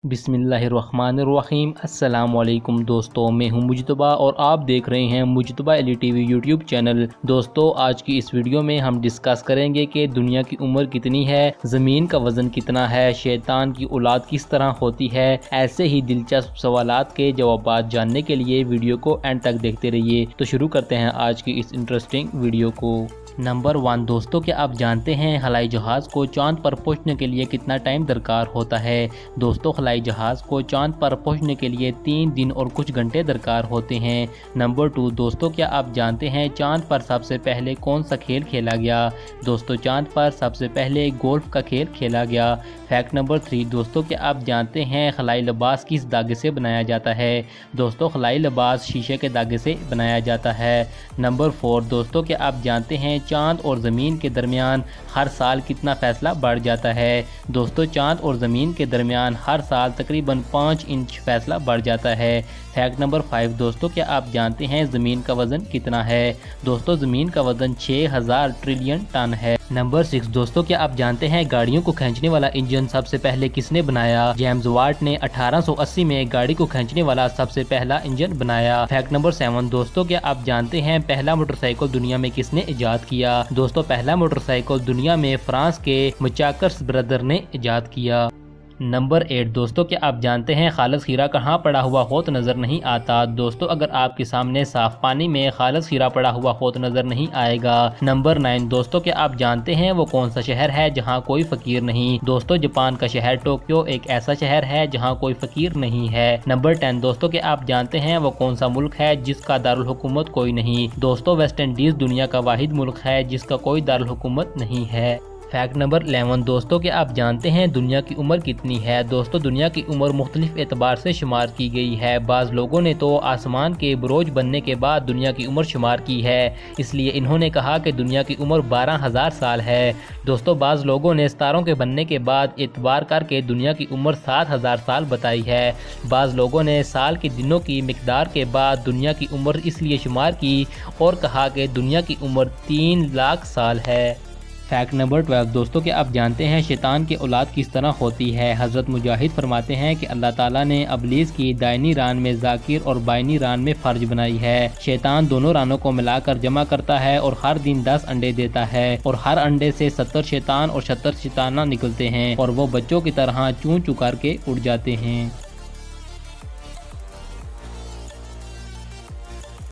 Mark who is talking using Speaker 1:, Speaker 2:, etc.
Speaker 1: बिस्मिल्लाहिर्रहमानिर्रहीम। अस्सलामुअलैकुम दोस्तों, मैं हूं मुजतबा और आप देख रहे हैं मुजतबा एलईटीवी यूट्यूब चैनल। दोस्तों, आज की इस वीडियो में हम डिस्कस करेंगे कि दुनिया की उम्र कितनी है, ज़मीन का वज़न कितना है, शैतान की औलाद किस तरह होती है। ऐसे ही दिलचस्प सवालात के जवाब जानने के लिए वीडियो को एंड तक देखते रहिए। तो शुरू करते हैं आज की इस इंटरेस्टिंग वीडियो को। नंबर 1 दोस्तों, क्या आप जानते हैं हवाई जहाज़ को चांद पर पहुंचने के लिए कितना टाइम दरकार होता है। दोस्तों, हवाई जहाज़ को चांद पर पहुंचने के लिए 3 दिन और कुछ घंटे दरकार होते हैं। नंबर 2 दोस्तों, क्या आप जानते हैं चांद पर सबसे पहले कौन सा खेल खेला गया। दोस्तों, चांद पर सबसे पहले गोल्फ का खेल खेला गया। फैक्ट नंबर 3 दोस्तों, क्या आप जानते हैं खलाई लिबास किस धागे से बनाया जाता है। दोस्तों, खलाई लिबास शीशे के धागे से बनाया जाता है। नंबर 4 दोस्तों, क्या आप जानते हैं चांद और ज़मीन के दरमियान हर साल कितना फ़ासला बढ़ जाता है। दोस्तों, चांद और ज़मीन के दरमियान हर साल तकरीबन 5 इंच फ़ासला बढ़ जाता है। फैक्ट नंबर 5 दोस्तों, क्या आप जानते हैं ज़मीन का वज़न कितना है। दोस्तों, ज़मीन का वज़न 6000 ट्रिलियन टन है। नंबर 6 दोस्तों, क्या आप जानते हैं गाड़ियों को खींचने वाला इंजन सबसे पहले किसने बनाया। जेम्स वाट ने 1880 में गाड़ी को खींचने वाला सबसे पहला इंजन बनाया। फैक्ट नंबर 7 दोस्तों, क्या आप जानते हैं पहला मोटरसाइकिल दुनिया में किसने इजाद किया। दोस्तों, पहला मोटरसाइकिल दुनिया में फ्रांस के मचाकर्स ब्रदर ने इजाद किया। नंबर 8 दोस्तों, क्या आप जानते हैं खालिस हीरा कहाँ पड़ा हुआ हो तो नज़र नहीं आता। दोस्तों, अगर आपके सामने साफ पानी में खालिस हीरा पड़ा हुआ हो तो नज़र नहीं आएगा। नंबर 9 दोस्तों, क्या आप जानते हैं वो कौन सा शहर है जहाँ कोई फ़कीर नहीं। दोस्तों, जापान का शहर टोक्यो एक ऐसा शहर है जहाँ कोई फ़कीर नहीं है। नंबर 10 दोस्तों, क्या आप जानते हैं वो कौन सा मुल्क है जिसका दारुल हुकूमत कोई नहीं। दोस्तों, वेस्ट इंडीज़ दुनिया का वाहिद मुल्क है जिसका कोई दारुल हुकूमत नहीं है। फैक्ट नंबर 11 दोस्तों, क्या आप जानते हैं दुनिया की उम्र कितनी है। दोस्तों, दुनिया की उम्र मुख्तलिफ एतबार से शुमार की गई है। बाज़ लोगों ने तो आसमान के बुरोज बनने के बाद दुनिया की उम्र शुमार की है, इसलिए इन्होंने कहा कि दुनिया की उम्र 12,000 साल है। दोस्तों, बाज़ लोगों ने सितारों के बनने के बाद एतबार करके दुनिया की उम्र 7,000 साल बताई है। बाज़ लोगों ने साल के दिनों की मिकदार के बाद दुनिया की उम्र इसलिए शुमार की और कहा कि दुनिया की उम्र 3 लाख साल है। फैक्ट नंबर 12 दोस्तों, क्या आप जानते हैं शैतान की औलाद किस तरह होती है। हज़रत मुजाहिद फरमाते हैं कि अल्लाह ताला ने अबलीस की दाइनी रान में जाकिर और बाइनी रान में फ़र्ज बनाई है। शैतान दोनों रानों को मिलाकर जमा करता है और हर दिन 10 अंडे देता है और हर अंडे से 70 शैतान और 70 शैताना निकलते हैं और वो बच्चों की तरह चूं चूं करके उड़ जाते हैं।